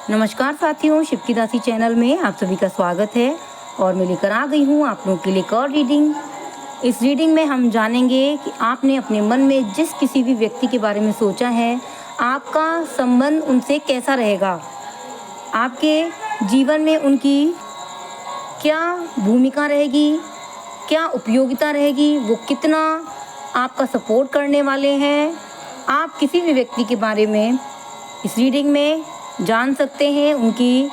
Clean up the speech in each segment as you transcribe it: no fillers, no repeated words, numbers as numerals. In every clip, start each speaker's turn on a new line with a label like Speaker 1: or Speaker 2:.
Speaker 1: नमस्कार साथियों, शिव की दासी चैनल में आप सभी का स्वागत है। और मैं लेकर आ गई हूँ आप लोगों के लिए एक और रीडिंग। इस रीडिंग में हम जानेंगे कि आपने अपने मन में जिस किसी भी व्यक्ति के बारे में सोचा है, आपका संबंध उनसे कैसा रहेगा, आपके जीवन में उनकी क्या भूमिका रहेगी, क्या उपयोगिता रहेगी, वो कितना आपका सपोर्ट करने वाले हैं। आप किसी भी व्यक्ति के बारे में इस रीडिंग में जान सकते हैं, उनकी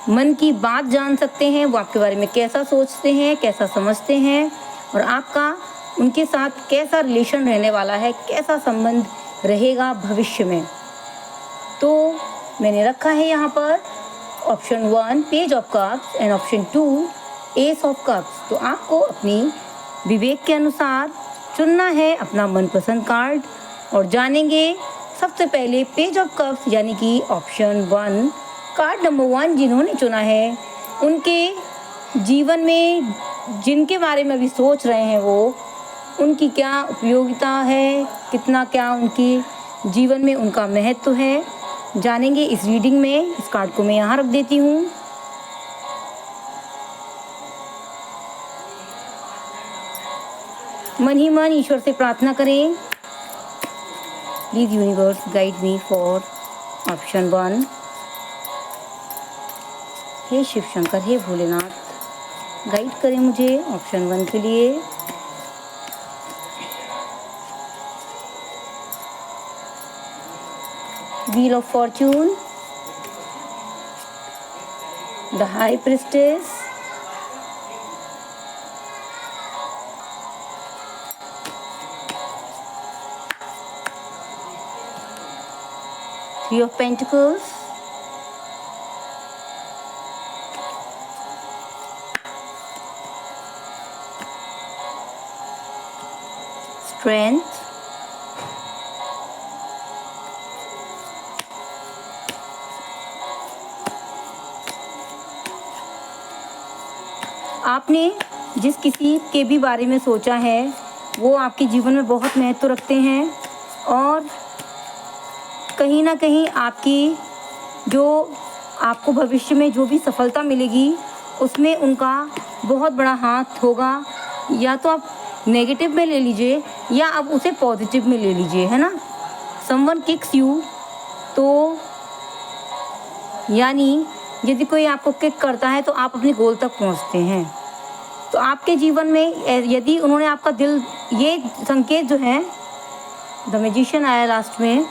Speaker 1: मन की बात जान सकते हैं, वो आपके बारे में कैसा सोचते हैं, कैसा समझते हैं और आपका उनके साथ कैसा रिलेशन रहने वाला है, कैसा संबंध रहेगा भविष्य में। तो मैंने रखा है यहाँ पर option 1 page of cups and option 2 S of cups. तो आपको अपनी विवेक के अनुसार चुनना है अपना मनपसंद कार्ड और जानेंगे सबसे पहले पेज ऑफ कप्स यानी कि ऑप्शन 1 कार्ड नंबर 1 जिन्होंने चुना है, उनके जीवन में जिनके बारे में अभी सोच रहे हैं वो उनकी क्या उपयोगिता है, कितना क्या उनकी जीवन में उनका महत्व है, जानेंगे इस रीडिंग में। इस कार्ड को मैं यहाँ रख देती हूँ। मन ही मन ईश्वर से प्रार्थना करें, please universe guide me for option 1। हे शिव शंकर, हे भोलेनाथ, गाइड करें मुझे ऑप्शन 1 के लिए। Wheel of fortune, the high priestess, Three of Pentacles, Strength, आपने जिस किसी के भी बारे में सोचा है वो आपके जीवन में बहुत महत्व रखते हैं और कहीं ना कहीं आपकी जो आपको भविष्य में जो भी सफलता मिलेगी उसमें उनका बहुत बड़ा हाथ होगा। या तो आप नेगेटिव में ले लीजिए या आप उसे पॉजिटिव में ले लीजिए, है ना। समवन किक्स यू, तो यानी यदि कोई आपको किक करता है तो आप अपने गोल तक पहुंचते हैं। तो आपके जीवन में यदि उन्होंने आपका दिल, ये संकेत जो है, द मैजिशियन आया लास्ट में,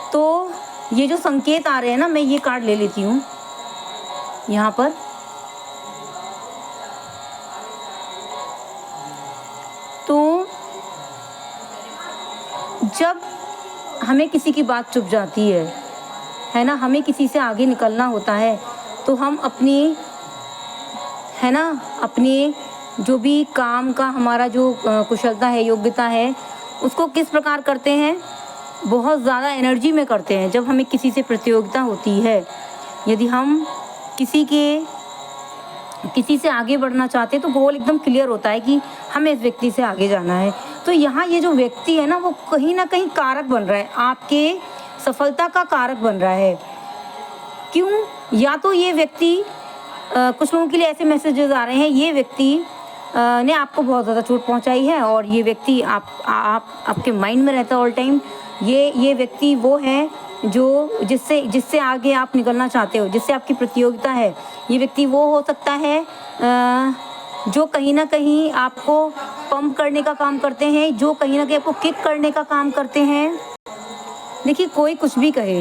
Speaker 1: तो ये जो संकेत आ रहे हैं ना, मैं ये कार्ड ले लेती हूँ यहाँ पर। तो जब हमें किसी की बात चुभ जाती है ना, हमें किसी से आगे निकलना होता है तो हम अपनी, है ना, अपनी जो भी काम का हमारा जो कुशलता है, योग्यता है, उसको किस प्रकार करते हैं, बहुत ज़्यादा एनर्जी में करते हैं। जब हमें किसी से प्रतियोगिता होती है, यदि हम किसी से आगे बढ़ना चाहते हैं तो गोल एकदम क्लियर होता है कि हमें इस व्यक्ति से आगे जाना है। तो यहाँ ये जो व्यक्ति है ना, वो कहीं ना कहीं कारक बन रहा है, आपके सफलता का कारक बन रहा है। क्यों? या तो ये व्यक्ति, कुछ लोगों के लिए ऐसे मैसेजेस आ रहे हैं, ये व्यक्ति ने आपको बहुत ज़्यादा चोट पहुंचाई है और ये व्यक्ति आपके माइंड में रहता है ऑल टाइम। ये व्यक्ति वो है जो जिससे आगे आप निकलना चाहते हो, जिससे आपकी प्रतियोगिता है। ये व्यक्ति वो हो सकता है जो कहीं ना कहीं आपको पंप करने का काम करते हैं, जो कहीं ना कहीं आपको किक करने का काम करते हैं। देखिए, कोई कुछ भी कहे,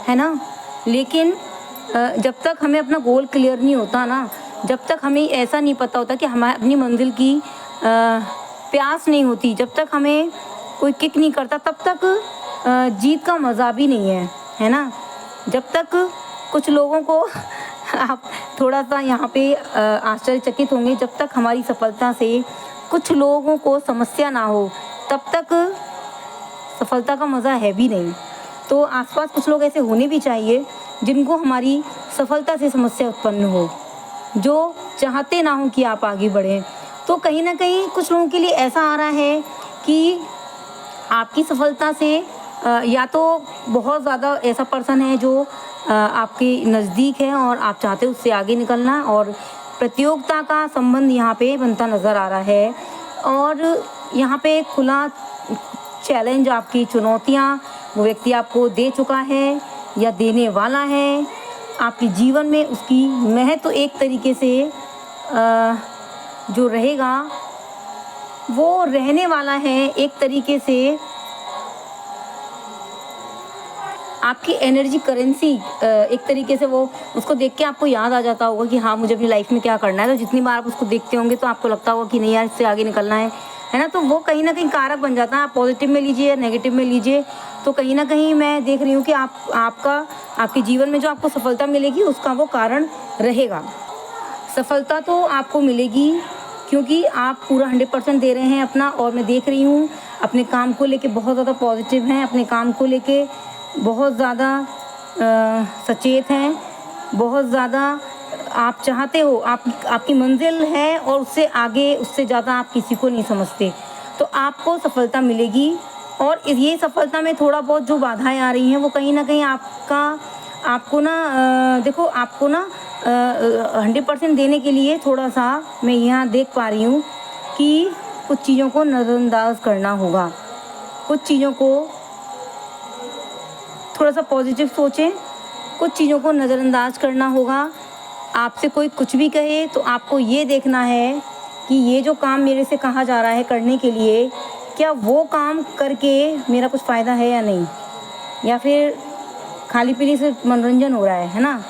Speaker 1: है ना, लेकिन जब तक हमें अपना गोल क्लियर नहीं होता ना, जब तक हमें ऐसा नहीं पता होता कि हमारी अपनी मंजिल की प्यास नहीं होती, जब तक हमें कोई किक नहीं करता, तब तक जीत का मज़ा भी नहीं है ना। जब तक कुछ लोगों को आप थोड़ा सा यहाँ पे आश्चर्यचकित होंगे, जब तक हमारी सफलता से कुछ लोगों को समस्या ना हो, तब तक सफलता का मज़ा है भी नहीं। तो आसपास कुछ लोग ऐसे होने भी चाहिए जिनको हमारी सफलता से समस्या उत्पन्न हो, जो चाहते ना हो कि आप आगे बढ़ें। तो कहीं ना कहीं कुछ लोगों के लिए ऐसा आ रहा है कि आपकी सफलता से या तो बहुत ज़्यादा ऐसा पर्सन है जो आपके नज़दीक है और आप चाहते हो उससे आगे निकलना, और प्रतियोगिता का संबंध यहाँ पे बनता नज़र आ रहा है। और यहाँ पे खुला चैलेंज, आपकी चुनौतियाँ वो व्यक्ति आपको दे चुका है या देने वाला है। आपके जीवन में उसकी महत्व एक तरीके से जो रहेगा वो रहने वाला है। एक तरीके से आपकी एनर्जी करेंसी एक तरीके से वो उसको देख के आपको याद आ जाता होगा कि हाँ मुझे अपनी लाइफ में क्या करना है। तो जितनी बार आप उसको देखते होंगे तो आपको लगता होगा कि नहीं यार इससे आगे निकलना है ना। तो वो कहीं ना कहीं कारक बन जाता है। आप पॉजिटिव में लीजिए या नेगेटिव में लीजिए, तो कहीं ना कहीं मैं देख रही हूँ कि आपके जीवन में जो आपको सफलता मिलेगी उसका वो कारण रहेगा। सफलता तो आपको मिलेगी क्योंकि आप पूरा 100% दे रहे हैं अपना। और मैं देख रही हूँ अपने काम को लेके बहुत ज़्यादा पॉजिटिव हैं, अपने काम को लेके बहुत ज़्यादा सचेत हैं, बहुत ज़्यादा आप चाहते हो, आपकी मंजिल है और उससे आगे उससे ज़्यादा आप किसी को नहीं समझते। तो आपको सफलता मिलेगी। और ये सफलता में थोड़ा बहुत जो बाधाएं आ रही हैं वो कहीं ना कहीं आपको ना देखो आपको ना 100% देने के लिए थोड़ा सा मैं यहाँ देख पा रही हूँ कि कुछ चीज़ों को नज़रअंदाज करना होगा। कुछ चीज़ों को थोड़ा सा पॉजिटिव सोचें, कुछ चीज़ों को नज़रअंदाज करना होगा। आपसे कोई कुछ भी कहे तो आपको ये देखना है कि ये जो काम मेरे से कहा जा रहा है करने के लिए, क्या वो काम करके मेरा कुछ फ़ायदा है या नहीं, या फिर खाली पीली सिर्फ मनोरंजन हो रहा है ना।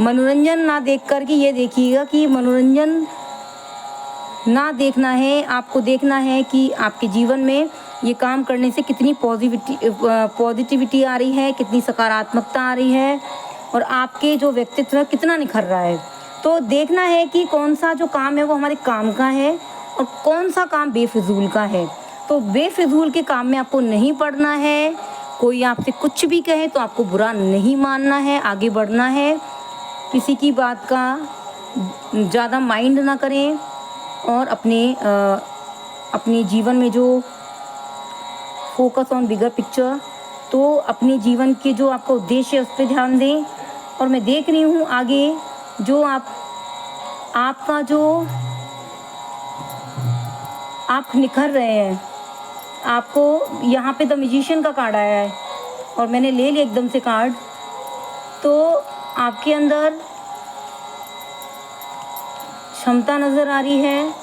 Speaker 1: मनोरंजन ना देख कर के ये देखिएगा कि मनोरंजन ना देखना है, आपको देखना है कि आपके जीवन में ये काम करने से कितनी पॉजिटिविटी आ रही है, कितनी सकारात्मकता आ रही है और आपके जो व्यक्तित्व है कितना निखर रहा है। तो देखना है कि कौन सा जो काम है वो हमारे काम का है और कौन सा काम बेफिजूल का है। तो बेफिजूल के काम में आपको नहीं पड़ना है। कोई आपसे कुछ भी कहे तो आपको बुरा नहीं मानना है, आगे बढ़ना है। किसी की बात का ज़्यादा माइंड ना करें और अपने जीवन में जो फोकस ऑन बिगर पिक्चर, तो अपने जीवन के जो आपका उद्देश्य है उस पर ध्यान दें। और मैं देख रही हूँ आगे जो आपका जो आप निखर रहे हैं। आपको यहाँ पे द मैजिशियन का कार्ड आया है और मैंने ले लिया एकदम से कार्ड। तो आपके अंदर क्षमता नज़र आ रही है।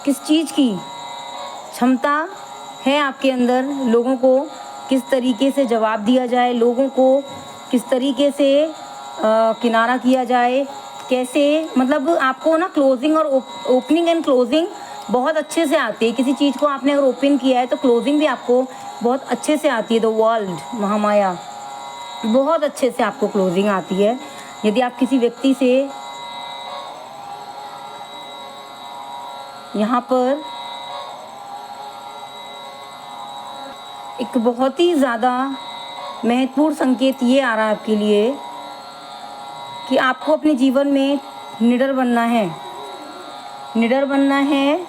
Speaker 1: किस चीज़ की क्षमता है आपके अंदर? लोगों को किस तरीके से जवाब दिया जाए, लोगों को किस तरीके से किनारा किया जाए, कैसे, मतलब आपको ना क्लोजिंग और ओपनिंग एंड क्लोजिंग बहुत अच्छे से आती है। किसी चीज़ को आपने अगर ओपन किया है तो क्लोजिंग भी आपको बहुत अच्छे से आती है। द वर्ल्ड, महामाया, बहुत अच्छे से आपको क्लोजिंग आती है। यदि आप किसी व्यक्ति से यहाँ पर एक बहुत ही ज़्यादा महत्वपूर्ण संकेत ये आ रहा है आपके लिए कि आपको अपने जीवन में निडर बनना है, निडर बनना है।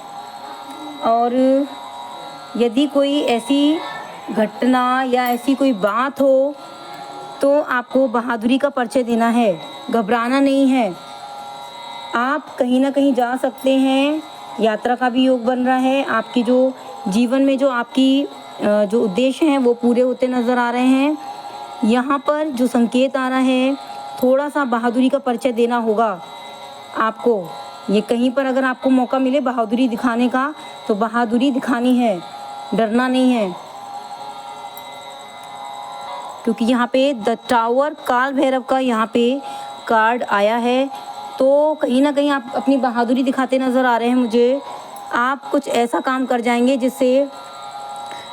Speaker 1: और यदि कोई ऐसी घटना या ऐसी कोई बात हो तो आपको बहादुरी का परिचय देना है, घबराना नहीं है। आप कहीं ना कहीं जा सकते हैं। यात्रा का भी योग बन रहा है। आपकी जो जीवन में जो आपकी जो उद्देश्य हैं वो पूरे होते नज़र आ रहे हैं। यहाँ पर जो संकेत आ रहा है, थोड़ा सा बहादुरी का परिचय देना होगा आपको। ये कहीं पर अगर आपको मौका मिले बहादुरी दिखाने का तो बहादुरी दिखानी है, डरना नहीं है। क्योंकि यहाँ पे द टावर, काल भैरव का यहाँ पे कार्ड आया है। तो कहीं ना कहीं आप अपनी बहादुरी दिखाते नज़र आ रहे हैं मुझे। आप कुछ ऐसा काम कर जाएंगे जिससे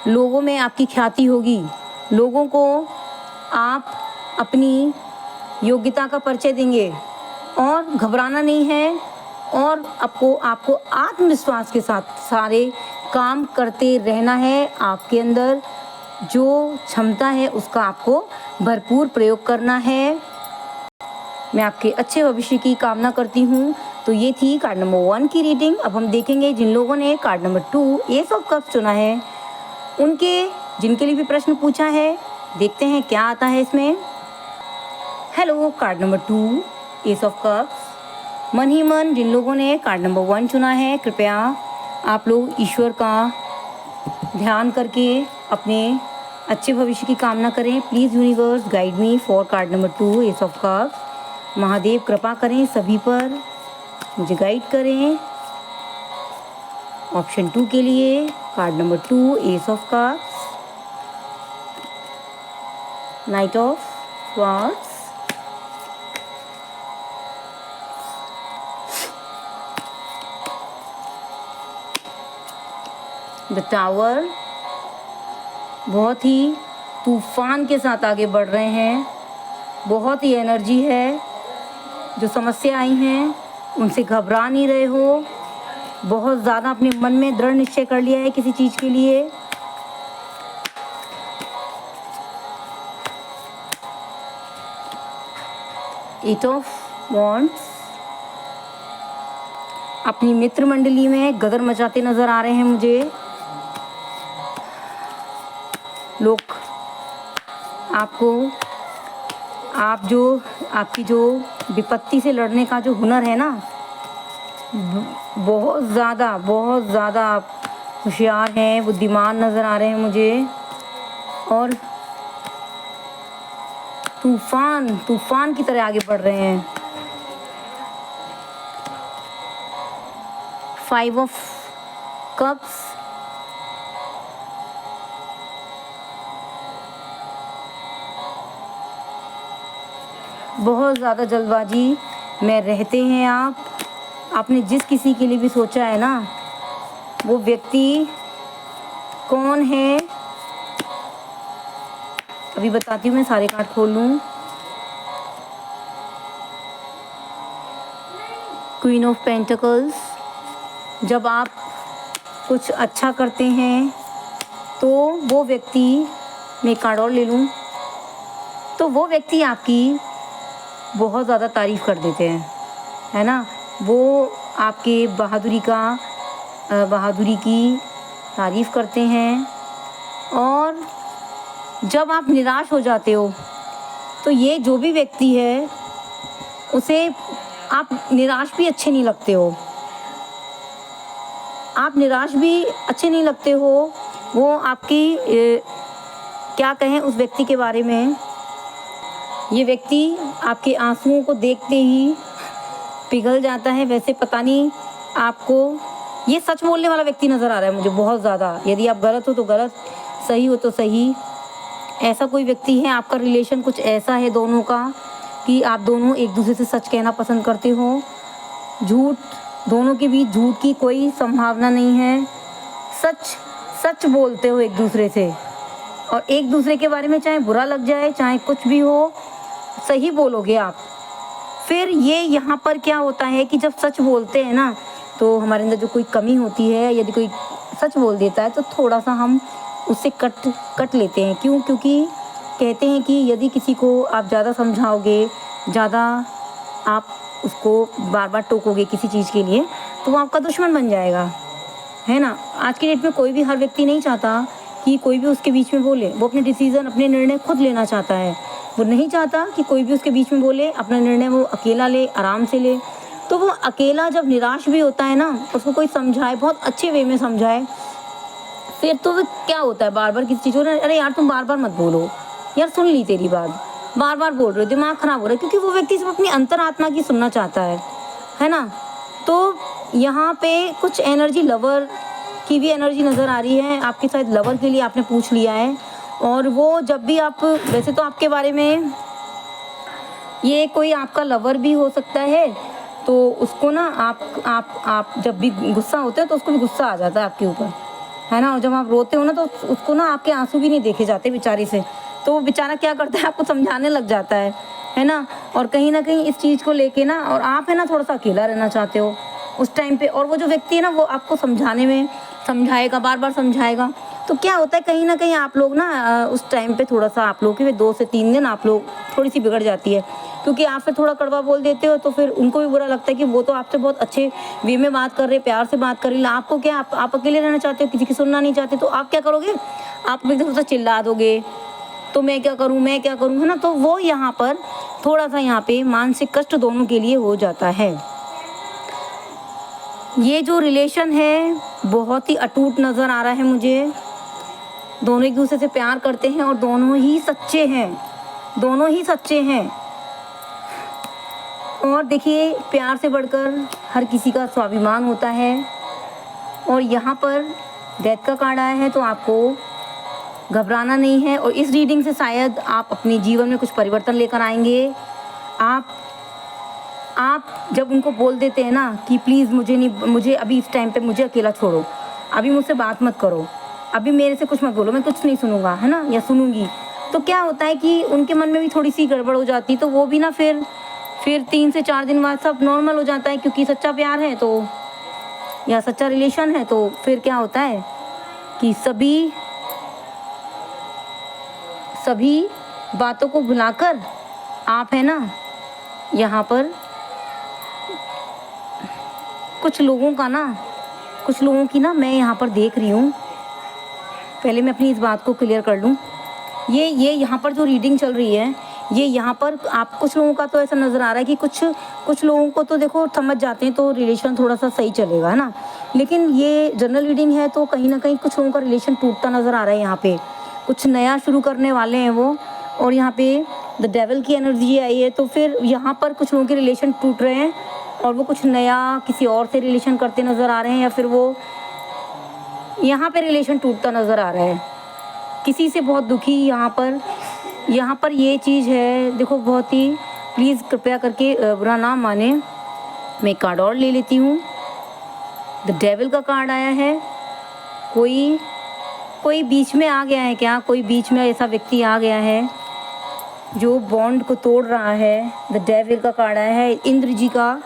Speaker 1: लोगों में आपकी ख्याति होगी, लोगों को आप अपनी योग्यता का परिचय देंगे और घबराना नहीं है। और आपको आत्मविश्वास के साथ सारे काम करते रहना है। आपके अंदर जो क्षमता है उसका आपको भरपूर प्रयोग करना है। मैं आपके अच्छे भविष्य की कामना करती हूँ। तो ये थी कार्ड नंबर 1 की रीडिंग। अब हम देखेंगे जिन लोगों ने card number 2 S of cups चुना है, जिनके लिए भी प्रश्न पूछा है देखते हैं क्या आता है इसमें। Hello, card number 2 S of cups. मन ही मन जिन लोगों ने कार्ड नंबर 1 चुना है, कृपया आप लोग ईश्वर का ध्यान करके अपने अच्छे भविष्य की कामना करें। Please universe guide me for card number 2 S of cups. Mahadev कृपा करें सभी पर, मुझे गाइड करें। ऑप्शन 2 के लिए card number 2 S of cups, night of swords, the tower. बहुत ही तूफान के साथ आगे बढ़ रहे हैं, बहुत ही एनर्जी है। जो समस्या आई हैं उनसे घबरा नहीं रहे हो, बहुत ज़्यादा अपने मन में दृढ़ निश्चय कर लिया है किसी चीज़ के लिए। Eight of wands. अपनी मित्र मंडली में गदर मचाते नज़र आ रहे हैं मुझे लोग। आपकी जो विपत्ति से लड़ने का जो हुनर है ना, बहुत ज़्यादा आप होशियार हैं, बुद्धिमान नज़र आ रहे हैं मुझे। और तूफान की तरह आगे बढ़ रहे हैं। 5 ऑफ कप्स। बहुत ज़्यादा जल्दबाजी में रहते हैं आप। आपने जिस किसी के लिए भी सोचा है ना, वो व्यक्ति कौन है अभी बताती हूँ। मैं सारे कार्ड खोल लूँ। Queen of pentacles. जब आप कुछ अच्छा करते हैं तो वो व्यक्ति, मैं कार्ड और ले लूँ, तो वो व्यक्ति आपकी बहुत ज़्यादा तारीफ़ कर देते हैं, है ना। वो आपके बहादुरी की तारीफ़ करते हैं। और जब आप निराश हो जाते हो तो ये जो भी व्यक्ति है उसे आप निराश भी अच्छे नहीं लगते हो, आप निराश भी अच्छे नहीं लगते हो। वो आपकी क्या कहें उस व्यक्ति के बारे में, ये व्यक्ति आपके आंसुओं को देखते ही पिघल जाता है। वैसे पता नहीं आपको, ये सच बोलने वाला व्यक्ति नज़र आ रहा है मुझे बहुत ज़्यादा। यदि आप गलत हो तो गलत, सही हो तो सही, ऐसा कोई व्यक्ति है। आपका रिलेशन कुछ ऐसा है दोनों का कि आप दोनों एक दूसरे से सच कहना पसंद करते हो। दोनों के बीच झूठ की कोई संभावना नहीं है। सच बोलते हो एक दूसरे से, और एक दूसरे के बारे में चाहे बुरा लग जाए, चाहे कुछ भी हो, सही बोलोगे आप। फिर ये यहाँ पर क्या होता है कि जब सच बोलते हैं ना, तो हमारे अंदर जो कोई कमी होती है, यदि कोई सच बोल देता है तो थोड़ा सा हम उससे कट लेते हैं। क्यों? क्योंकि कहते हैं कि यदि किसी को आप ज़्यादा समझाओगे, ज़्यादा आप उसको बार बार टोकोगे किसी चीज़ के लिए, तो वो आपका दुश्मन बन जाएगा, है ना। आज की डेट में कोई भी, हर व्यक्ति नहीं चाहता कि कोई भी उसके बीच में बोले। वो अपने डिसीज़न, अपने निर्णय खुद लेना चाहता है। वो नहीं चाहता कि कोई भी उसके बीच में बोले। अपना निर्णय वो अकेला ले, आराम से ले। तो वो अकेला जब निराश भी होता है ना, उसको कोई समझाए, बहुत अच्छे वे में समझाए, फिर तो वो क्या होता है, बार बार किसी चीज़ को, अरे यार तुम बार बार मत बोलो यार, सुन ली तेरी बात, बार बार बोल रहे हो, दिमाग ख़राब हो रहा है। क्योंकि वो व्यक्ति सिर्फ अपनी अंतरात्मा की सुनना चाहता है ना। तो यहाँ पे कुछ एनर्जी, लवर की भी एनर्जी नज़र आ रही है आपके। शायद लवर के लिए आपने पूछ लिया है। और वो जब भी आप, वैसे तो आपके बारे में ये कोई आपका लवर भी हो सकता है, तो उसको ना आप जब भी गुस्सा होते हैं तो उसको भी गुस्सा आ जाता है आपके ऊपर, है ना। और जब आप रोते हो ना, तो उसको ना आपके आंसू भी नहीं देखे जाते बेचारे से। तो वो बेचारा क्या करता है, आपको समझाने लग जाता है ना। और कहीं ना कहीं इस चीज़ को लेके ना, और आप है ना थोड़ा सा अकेला रहना चाहते हो उस टाइम पे। और वो जो व्यक्ति है ना, वो आपको समझाएगा, बार बार समझाएगा। तो क्या होता है, कहीं ना कहीं आप लोग ना उस टाइम पे थोड़ा सा, आप लोग के 2 से 3 दिन आप लोग थोड़ी सी बिगड़ जाती है। क्योंकि आप फिर थोड़ा कड़वा बोल देते हो, तो फिर उनको भी बुरा लगता है कि वो तो आपसे बहुत अच्छे वे में बात कर रहे, प्यार से बात कर रही, आपको क्या, आप अकेले रहना चाहते हो, किसी की सुनना नहीं चाहते। तो आप क्या करोगे, आप एकदम से चिल्ला दोगे, तो मैं क्या करूँ, मैं क्या करूँ, है ना। तो वो यहाँ पर थोड़ा सा यहाँ पे मानसिक कष्ट दोनों के लिए हो जाता है। ये जो रिलेशन है बहुत ही अटूट नज़र आ रहा है मुझे। दोनों एक दूसरे से प्यार करते हैं और दोनों ही सच्चे हैं, दोनों ही सच्चे हैं। और देखिए, प्यार से बढ़कर हर किसी का स्वाभिमान होता है। और यहाँ पर डेथ का कार्ड आया है, तो आपको घबराना नहीं है। और इस रीडिंग से शायद आप अपने जीवन में कुछ परिवर्तन लेकर आएंगे। आप जब उनको बोल देते हैं ना कि प्लीज़ मुझे अभी इस टाइम पे मुझे अकेला छोड़ो, अभी मुझसे बात मत करो, अभी मेरे से कुछ मत बोलो, मैं कुछ नहीं सुनूंगा, है ना, या सुनूंगी, तो क्या होता है कि उनके मन में भी थोड़ी सी गड़बड़ हो जाती है। तो वो भी ना फिर 3 से 4 दिन बाद सब नॉर्मल हो जाता है, क्योंकि सच्चा प्यार है तो, या सच्चा रिलेशन है, तो फिर क्या होता है कि सभी बातों को भुलाकर आप, है ना, यहाँ पर कुछ लोगों की ना मैं यहाँ पर देख रही हूँ। पहले मैं अपनी इस बात को क्लियर कर लूँ। ये यहाँ पर जो रीडिंग चल रही है, ये यहाँ पर आप कुछ लोगों का तो ऐसा नज़र आ रहा है कि कुछ लोगों को तो देखो समझ जाते हैं तो रिलेशन थोड़ा सा सही चलेगा, है ना। लेकिन ये जनरल रीडिंग है, तो कहीं ना कहीं कुछ लोगों का रिलेशन टूटता नज़र आ रहा है। यहाँ पे कुछ नया शुरू करने वाले हैं वो, और यहाँ पे द डेविल की एनर्जी आई है। तो फिर यहाँ पर कुछ लोगों के रिलेशन टूट रहे हैं और वो कुछ नया किसी और से रिलेशन करते नज़र आ रहे हैं, या फिर वो यहाँ पे रिलेशन टूटता नज़र आ रहा है, किसी से बहुत दुखी। यहाँ पर ये चीज़ है, देखो, बहुत ही प्लीज़ कृपया करके बुरा ना माने। मैं एक कार्ड और ले लेती हूँ। द डेविल का कार्ड आया है। कोई बीच में आ गया है क्या? कोई बीच में ऐसा व्यक्ति आ गया है जो बॉन्ड को तोड़ रहा है। द डेविल का कार्ड आया है, इंद्र जी का।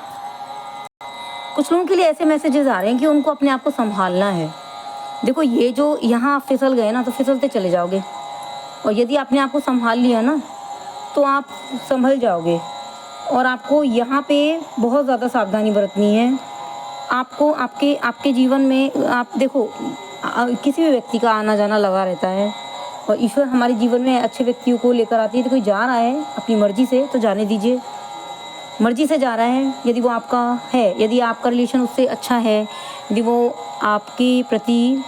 Speaker 1: कुछ लोगों के लिए ऐसे मैसेजेस आ रहे हैं कि उनको अपने आप को संभालना है। देखो, ये जो यहाँ आप फिसल गए ना, तो फिसलते चले जाओगे, और यदि आपने आपको संभाल लिया ना तो आप संभल जाओगे। और आपको यहाँ पे बहुत ज़्यादा सावधानी बरतनी है। आपको आपके जीवन में, आप देखो, किसी भी व्यक्ति का आना जाना लगा रहता है, और ईश्वर हमारे जीवन में अच्छे व्यक्तियों को लेकर आती है। तो कोई जा रहा है अपनी मर्जी से, तो जाने दीजिए, मर्जी से जा रहा है। यदि वो आपका है, यदि आपका रिलेशन उससे अच्छा है, यदि वो आपके प्रति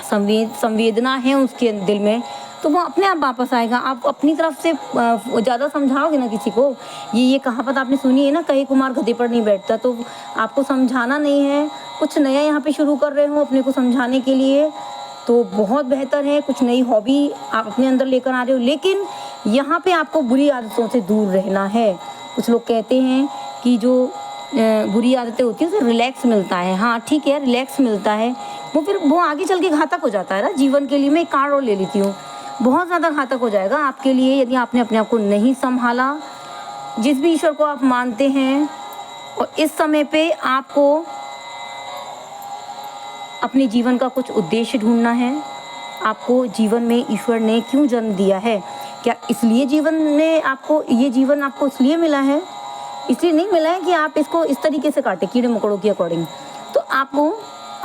Speaker 1: संवेदना है उसके दिल में, तो वो अपने आप वापस आएगा। आप अपनी तरफ से ज़्यादा समझाओगे ना किसी को। ये कहावत आपने सुनी है ना, कहे कुमार गधे पर नहीं बैठता। तो आपको समझाना नहीं है, कुछ नया यहाँ पे शुरू कर रहे हो अपने को समझाने के लिए, तो बहुत बेहतर है। कुछ नई हॉबी आप अपने अंदर लेकर आ रहे हो, लेकिन यहाँ पे आपको बुरी आदतों से दूर रहना है। कुछ लोग कहते हैं कि जो बुरी आदतें होती हैं उससे रिलैक्स मिलता है। हाँ, ठीक है, रिलैक्स मिलता है, वो आगे चल के घातक हो जाता है ना जीवन के लिए। मैं एक कार्ड और ले लेती हूँ। बहुत ज़्यादा घातक हो जाएगा आपके लिए यदि आपने अपने आप को नहीं संभाला। जिस भी ईश्वर को आप मानते हैं, और इस समय पे आपको अपने जीवन का कुछ उद्देश्य ढूंढना है। आपको जीवन में ईश्वर ने क्यों जन्म दिया है? क्या इसलिए ये जीवन आपको इसलिए मिला है? इसलिए नहीं मिला है कि आप इसको इस तरीके से काटे कीड़े मकोड़ों के अकॉर्डिंग। तो आपको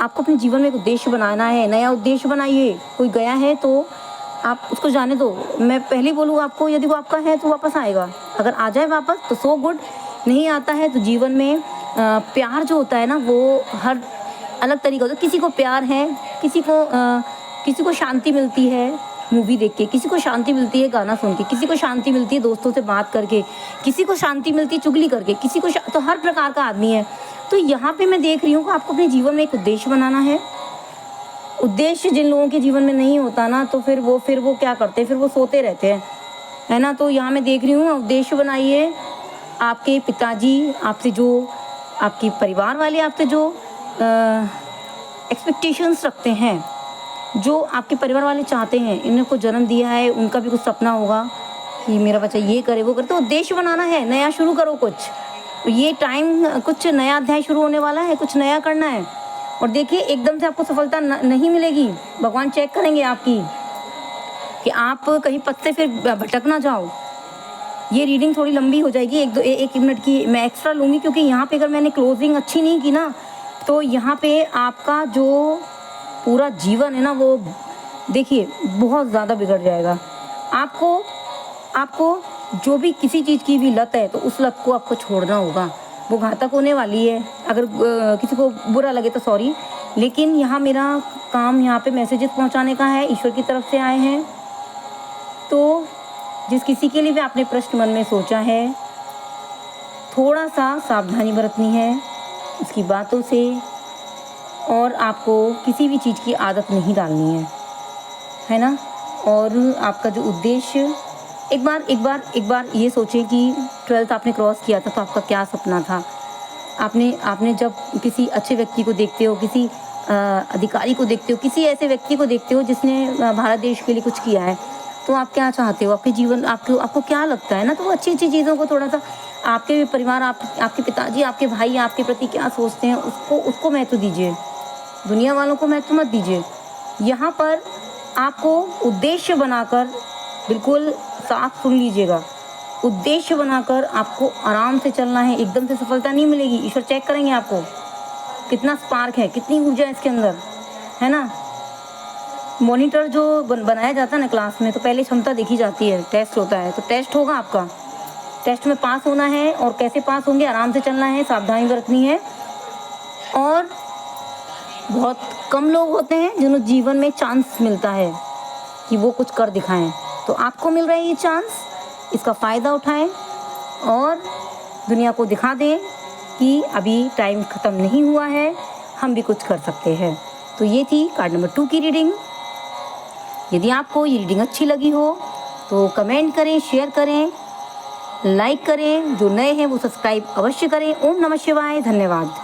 Speaker 1: अपने जीवन में एक उद्देश्य बनाना है, नया उद्देश्य बनाइए। कोई गया है तो आप उसको जाने दो। मैं पहले बोलूँ आपको, यदि वो आपका है तो वापस आएगा। अगर आ जाए वापस तो सो गुड, नहीं आता है तो जीवन में प्यार जो होता है ना, वो हर अलग तरीका होता है। किसी को प्यार है, किसी को शांति मिलती है मूवी देख के, किसी को शांति मिलती है गाना सुन के, किसी को शांति मिलती है दोस्तों से बात करके, किसी को शांति मिलती है चुगली करके, किसी को तो हर प्रकार का आदमी है। तो यहाँ पे मैं देख रही हूँ कि आपको अपने जीवन में एक उद्देश्य बनाना है। उद्देश्य जिन लोगों के जीवन में नहीं होता ना, तो फिर वो क्या करते हैं, फिर वो सोते रहते हैं, है ना। तो यहाँ मैं देख रही हूँ, उद्देश्य बनाइए। आपके पिताजी आपसे जो, आपके परिवार वाले आपसे जो एक्सपेक्टेशंस रखते हैं, जो आपके परिवार वाले चाहते हैं, इनको जन्म दिया है, उनका भी कुछ सपना होगा कि मेरा बच्चा ये करे वो करे। तो उद्देश्य बनाना है, नया शुरू करो कुछ। ये टाइम कुछ नया अध्याय शुरू होने वाला है, कुछ नया करना है। और देखिए, एकदम से आपको सफलता नहीं मिलेगी। भगवान चेक करेंगे आपकी कि आप कहीं पथ से फिर भटक ना जाओ। ये रीडिंग थोड़ी लंबी हो जाएगी, एक मिनट की मैं एक्स्ट्रा लूँगी, क्योंकि यहाँ पे अगर मैंने क्लोजिंग अच्छी नहीं की ना, तो यहाँ पे आपका जो पूरा जीवन है ना, वो देखिए बहुत ज़्यादा बिगड़ जाएगा। आपको आपको जो भी किसी चीज़ की भी लत है तो उस लत को आपको छोड़ना होगा, वो घातक होने वाली है। अगर किसी को बुरा लगे तो सॉरी, लेकिन यहाँ मेरा काम यहाँ पे मैसेजेस पहुँचाने का है, ईश्वर की तरफ से आए हैं। तो जिस किसी के लिए भी आपने प्रश्न मन में सोचा है, थोड़ा सा सावधानी बरतनी है उसकी बातों से, और आपको किसी भी चीज़ की आदत नहीं डालनी है ना। और आपका जो उद्देश्य, एक बार ये सोचें कि 12th आपने क्रॉस किया था तो आपका क्या सपना था। आपने जब किसी अच्छे व्यक्ति को देखते हो, किसी अधिकारी को देखते हो, किसी ऐसे व्यक्ति को देखते हो जिसने भारत देश के लिए कुछ किया है, तो आप क्या चाहते हो, आपके जीवन आपको क्या लगता है ना। तो वो अच्छी चीज़ों को थोड़ा सा, आपके परिवार, आपके पिताजी, आपके भाई आपके प्रति क्या सोचते हैं उसको महत्व दीजिए, दुनिया वालों को महत्व मत दीजिए। यहाँ पर आपको उद्देश्य बनाकर, बिल्कुल साफ सुन लीजिएगा, उद्देश्य बनाकर आपको आराम से चलना है। एकदम से सफलता नहीं मिलेगी, ईश्वर चेक करेंगे आपको कितना स्पार्क है, कितनी ऊर्जा है इसके अंदर, है ना। मॉनिटर जो बनाया जाता है ना क्लास में, तो पहले क्षमता देखी जाती है, टेस्ट होता है, तो टेस्ट होगा आपका, टेस्ट में पास होना है। और कैसे पास होंगे, आराम से चलना है, सावधानी बरतनी है। और बहुत कम लोग होते हैं जिन्हें जीवन में चांस मिलता है कि वो कुछ कर दिखाएं, तो आपको मिल रहा है ये चांस, इसका फ़ायदा उठाएं और दुनिया को दिखा दें कि अभी टाइम ख़त्म नहीं हुआ है, हम भी कुछ कर सकते हैं। तो ये थी कार्ड नंबर 2 की रीडिंग। यदि आपको ये रीडिंग अच्छी लगी हो तो कमेंट करें, शेयर करें, लाइक करें, जो नए हैं वो सब्सक्राइब अवश्य करें। ओम नमः शिवाय, धन्यवाद।